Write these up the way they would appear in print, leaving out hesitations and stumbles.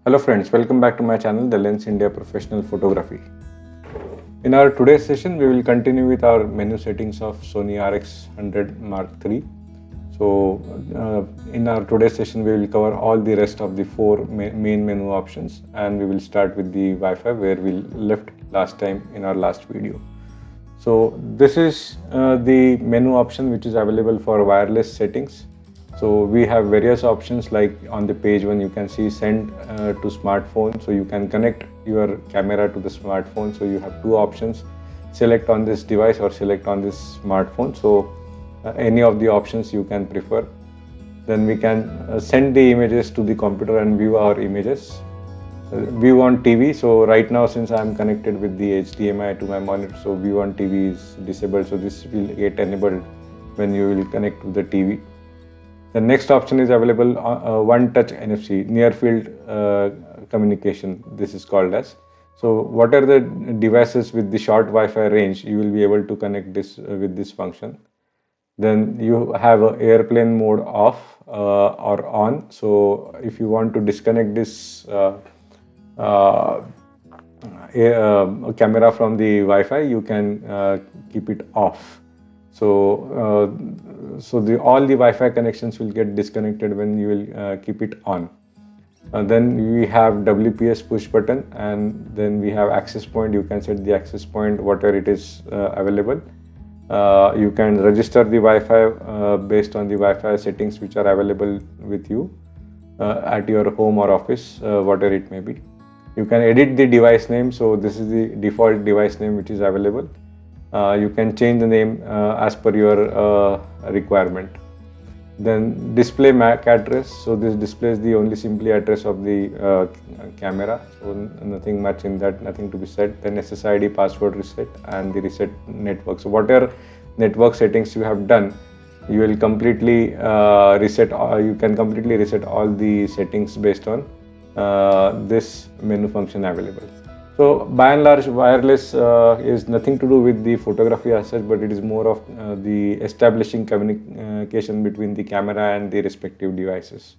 Hello friends, welcome back to my channel, The Lens India Professional Photography. In our today's session, we will continue with our menu settings of Sony RX100 Mark III. So in our today's session, we will cover all the rest of the four main menu options, and we will start with the Wi-Fi where we left last time in our last video. So this is the menu option which is available for wireless settings. So we have various options, like on the page one you can see send to smartphone, so you can connect your camera to the smartphone. So you have two options, select on this device or select on this smartphone. So any of the options you can prefer. Then we can send the images to the computer and view our images. View on TV. So right now, since I am connected with the HDMI to my monitor, so view on TV is disabled, so this will get enabled when you will connect to the TV. The next option is available one touch NFC, near field communication, this is called as. So what are the devices with the short Wi-Fi range, you will be able to connect this with this function. Then you have a airplane mode off or on. So if you want to disconnect this camera from the Wi-Fi, you can keep it off. So all the Wi-Fi connections will get disconnected when you will keep it on. Then we have WPS push button, and then we have access point. You can set the access point whatever it is available. You can register the Wi-Fi based on the Wi-Fi settings which are available with you at your home or office, whatever it may be. You can edit the device name. So this is the default device name which is available. You can change the name as per your requirement. Then display MAC address. So this displays the only simply address of the camera. So nothing much in that, nothing to be said. Then SSID password reset and the reset network. So whatever network settings you have done, you will completely reset. You can completely reset all the settings based on this menu function available. So by and large, wireless is nothing to do with the photography as such, but it is more of the establishing communication between the camera and the respective devices.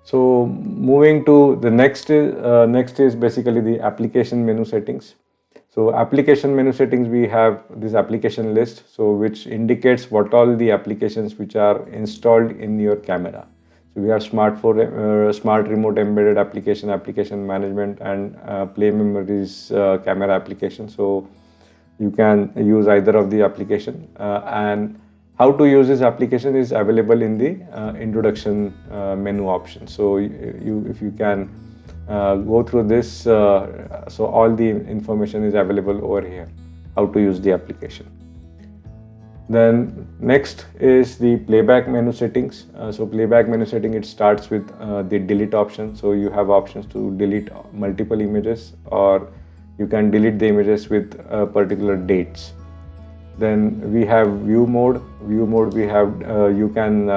So moving to the next is basically the application menu settings. So application menu settings, we have this application list, so which indicates what all the applications which are installed in your camera. So we have smart remote embedded application management, and play memories camera application. So you can use either of the application, and how to use this application is available in the introduction menu option. So if you can go through this, so all the information is available over here, how to use the application. Then next is the playback menu settings. So playback menu setting, it starts with the delete option. So you have options to delete multiple images, or you can delete the images with particular dates. Then we have view mode. View mode, we have you can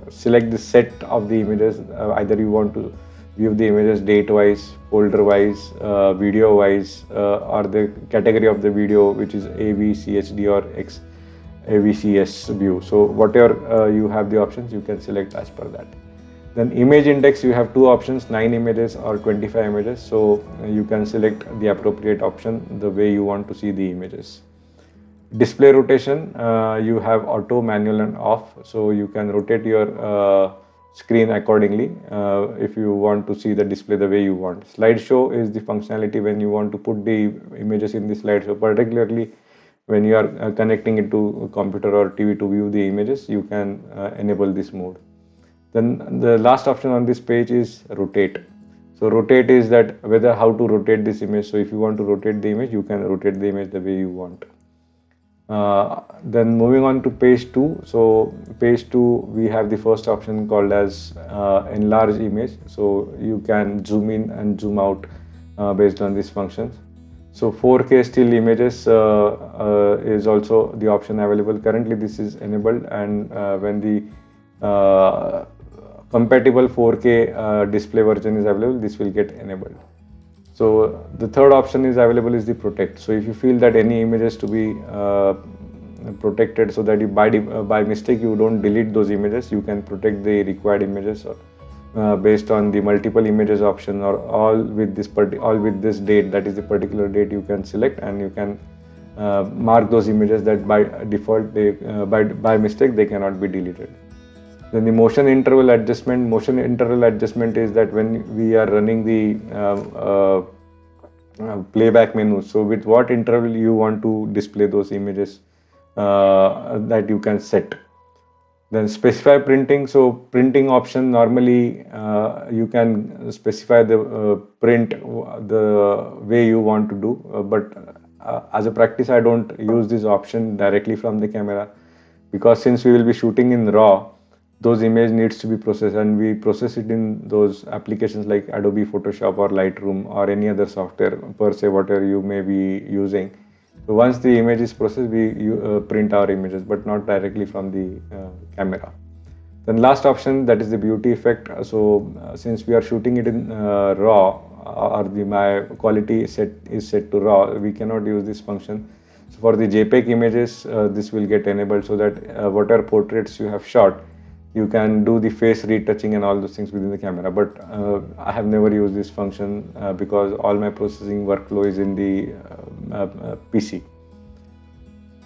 select the set of the images. Either you want to view the images date wise, folder wise, video wise, or the category of the video, which is AV, CHD or AVCS view. So whatever you have the options, you can select as per that. Then image index, you have two options, 9 images or 25 images. So you can select the appropriate option the way you want to see the images. Display rotation, you have auto, manual and off. So you can rotate your screen accordingly if you want to see the display the way you want. Slideshow is the functionality when you want to put the images in the slideshow, particularly when you are connecting it to a computer or TV to view the images, you can enable this mode. Then the last option on this page is rotate. So rotate is that whether how to rotate this image. So if you want to rotate the image, you can rotate the image the way you want. Then moving on to page 2. So page 2, we have the first option called as enlarge image. So you can zoom in and zoom out based on these functions. So 4K still images is also the option available. Currently this is enabled, and when the compatible 4K display version is available, this will get enabled. So the third option is available is the protect. So if you feel that any images to be protected, so that you by mistake you don't delete those images, you can protect the required images based on the multiple images option, or all with this date, that is the particular date you can select, and you can mark those images that by default by mistake they cannot be deleted. Then the motion interval adjustment. Motion interval adjustment is that when we are running the playback menu, so with what interval you want to display those images, that you can set. Then specify printing. So printing option, normally you can specify the print the way you want to do, but as a practice I don't use this option directly from the camera, because since we will be shooting in RAW, those image needs to be processed, and we process it in those applications like Adobe Photoshop or Lightroom or any other software per se, whatever you may be using. So once the image is processed, we print our images, but not directly from the camera. Then last option, that is the beauty effect. So since we are shooting it in RAW, or my quality is set to RAW, we cannot use this function. So for the JPEG images, this will get enabled, so that whatever portraits you have shot, you can do the face retouching and all those things within the camera. But I have never used this function because all my processing workflow is in the PC.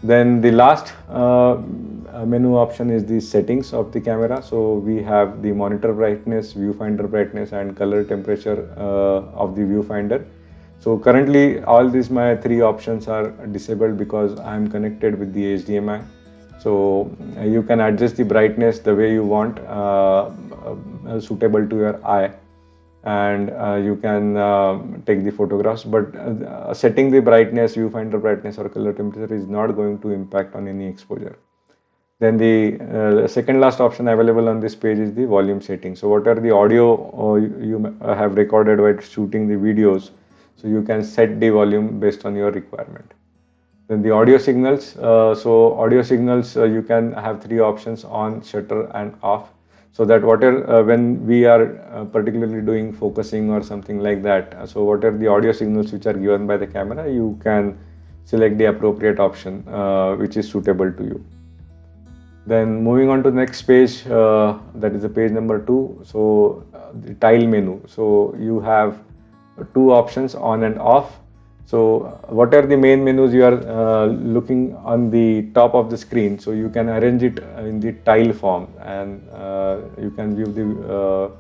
Then the last menu option is the settings of the camera. So we have the monitor brightness, viewfinder brightness, and color temperature of the viewfinder. So currently all these my three options are disabled because I am connected with the HDMI. So you can adjust the brightness the way you want, suitable to your eye, and you can take the photographs. But setting the brightness, viewfinder brightness, or color temperature is not going to impact on any exposure. Then the second last option available on this page is the volume setting. So whatever the audio you have recorded while shooting the videos, so you can set the volume based on your requirement. Then the audio signals. So audio signals, you can have three options: on, shutter, and off. So that whatever when we are particularly doing focusing or something like that, so whatever the audio signals which are given by the camera, you can select the appropriate option which is suitable to you. Then moving on to the next page, that is the page number 2. So the tile menu. So you have two options: on and off. So what are the main menus you are looking on the top of the screen? So you can arrange it in the tile form, and you can view the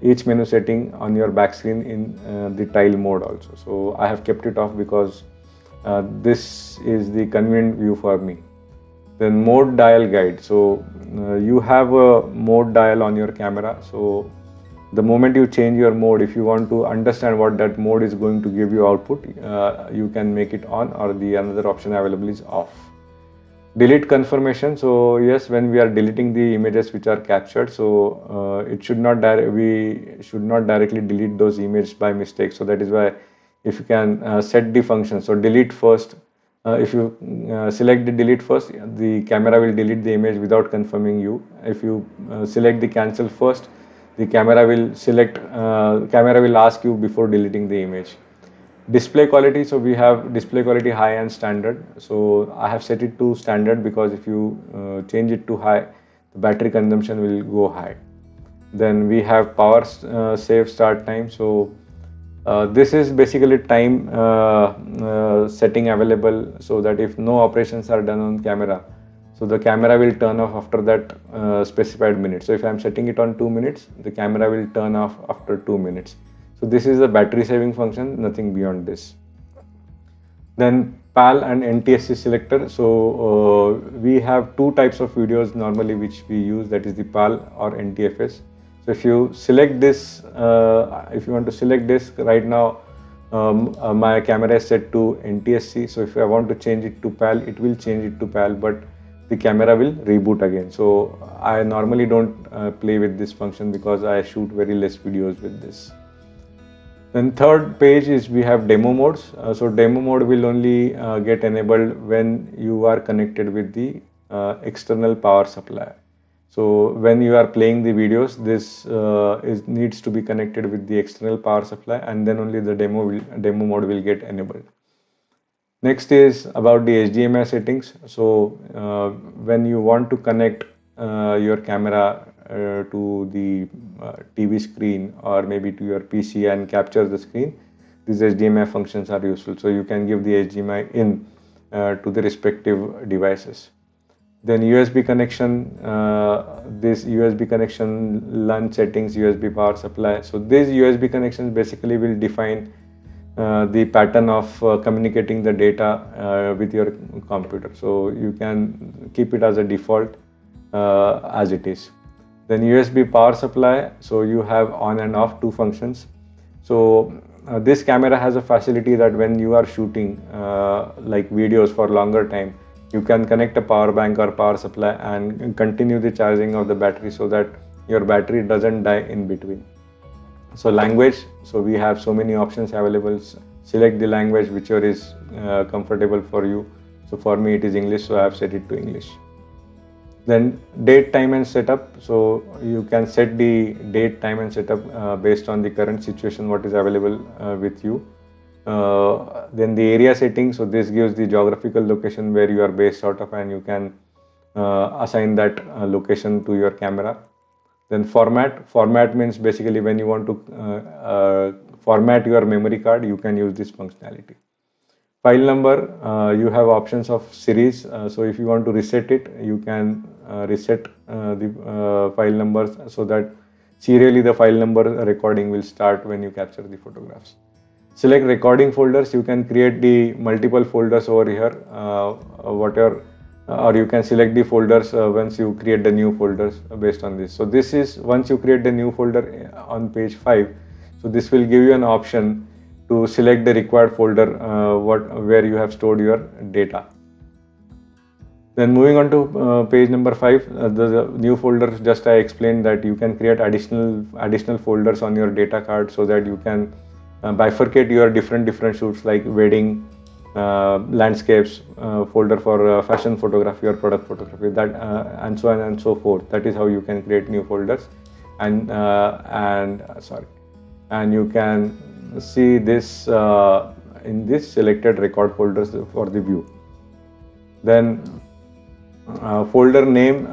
each menu setting on your back screen in the tile mode also. So I have kept it off because this is the convenient view for me. Then mode dial guide. So you have a mode dial on your camera. So the moment you change your mode, if you want to understand what that mode is going to give you output, you can make it on, or the another option available is off. Delete confirmation. So yes, when we are deleting the images which are captured, so it should not we should not directly delete those images by mistake. So that is why, if you can set the function, so delete first. If you select the delete first, the camera will delete the image without confirming you. If you select the cancel first, the camera will ask you before deleting the image. Display quality. So we have display quality high and standard. So I have set it to standard because if you change it to high, the battery consumption will go high. Then we have power save start time. So this is basically time setting available, so that if no operations are done on camera, so the camera will turn off after that specified minute. So if I am setting it on 2 minutes, the camera will turn off after 2 minutes. So this is a battery saving function, nothing beyond this. Then PAL and NTSC selector. So we have two types of videos normally which we use, that is the PAL or NTFS. So if you select this, if you want to select this right now, my camera is set to NTSC. So if I want to change it to PAL, it will change it to PAL, but the camera will reboot again. So I normally don't play with this function because I shoot very less videos with this. Then third page is we have demo modes. So demo mode will only get enabled when you are connected with the external power supply. So when you are playing the videos, this needs to be connected with the external power supply, and then only the demo mode will get enabled. Next is about the HDMI settings. So when you want to connect your camera to the TV screen or maybe to your PC and capture the screen, these HDMI functions are useful. So you can give the HDMI in to the respective devices. Then USB connection, this USB connection, LUN settings, USB power supply. So these USB connections basically will define the pattern of communicating the data with your computer. So you can keep it as a default as it is. Then USB power supply. So you have on and off two functions. So this camera has a facility that when you are shooting like videos for longer time, you can connect a power bank or power supply and continue the charging of the battery so that your battery doesn't die in between. So language, so we have so many options available. Select the language whichever is comfortable for you. So for me it is English, so I have set it to English. Then date, time and setup. So you can set the date, time and setup based on the current situation what is available with you. Then the area setting, so this gives the geographical location where you are based out of, and you can assign that location to your camera. Then format means basically when you want to format your memory card, you can use this functionality. File number, you have options of series, so if you want to reset it, you can reset the file numbers so that serially the file number recording will start when you capture the photographs. Select recording folders, you can create the multiple folders over here, whatever, or you can select the folders once you create the new folders based on this. So this is once you create the new folder on page 5, so this will give you an option to select the required folder where you have stored your data. Then moving on to page number 5, the new folder, just I explained that you can create additional folders on your data card so that you can bifurcate your different shoots like wedding, landscapes, folder for fashion photography or product photography, that and so on and so forth. That is how you can create new folders, and you can see this in this selected record folders for the view. Then folder name,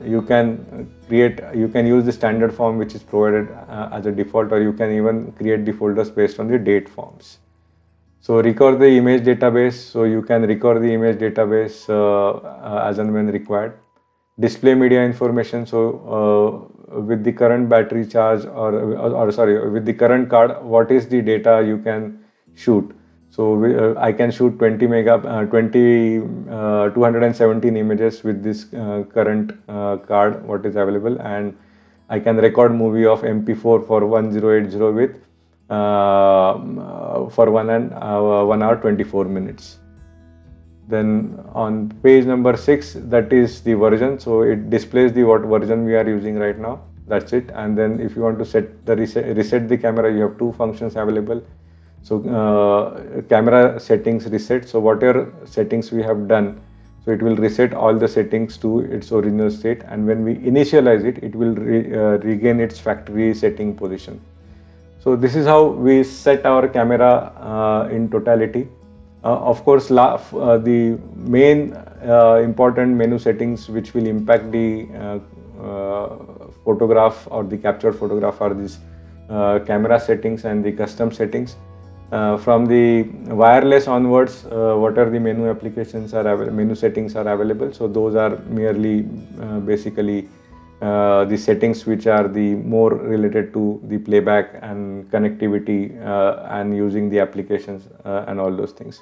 you can use the standard form which is provided as a default, or you can even create the folders based on the date forms. So record the image database, so you can record the image database as and when required. Display media information, so with the current battery charge with the current card, what is the data you can shoot. So I can shoot 217 images with this current card what is available, and I can record movie of MP4 for 1080 with for 1 hour 24 minutes. Then on page number 6, that is the version, so it displays the what version we are using right now. That's it. And then if you want to reset the camera, you have two functions available. So camera settings reset, so whatever settings we have done, so it will reset all the settings to its original state, and when we initialize it, it will regain its factory setting position. So this is how we set our camera in totality. Of course, the main important menu settings which will impact the photograph or the captured photograph are these camera settings and the custom settings. From the wireless onwards, what are the menu applications menu settings are available. So those are merely basically the settings which are the more related to the playback and connectivity and using the applications and all those things.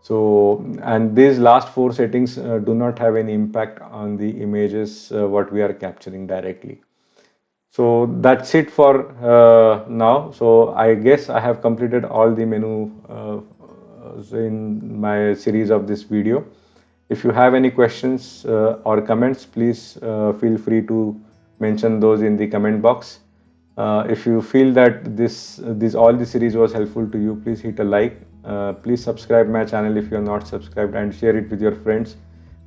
So, and these last 4 settings do not have any impact on the images what we are capturing directly. So that's it for now. So I guess I have completed all the menu in my series of this video. If you have any questions or comments, please feel free to mention those in the comment box. If you feel that all the series was helpful to you, please hit a like. Please subscribe my channel if you are not subscribed, and share it with your friends,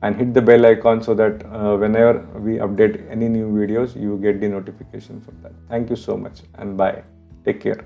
and hit the bell icon so that whenever we update any new videos, you get the notification for that. Thank you so much, and bye. Take care.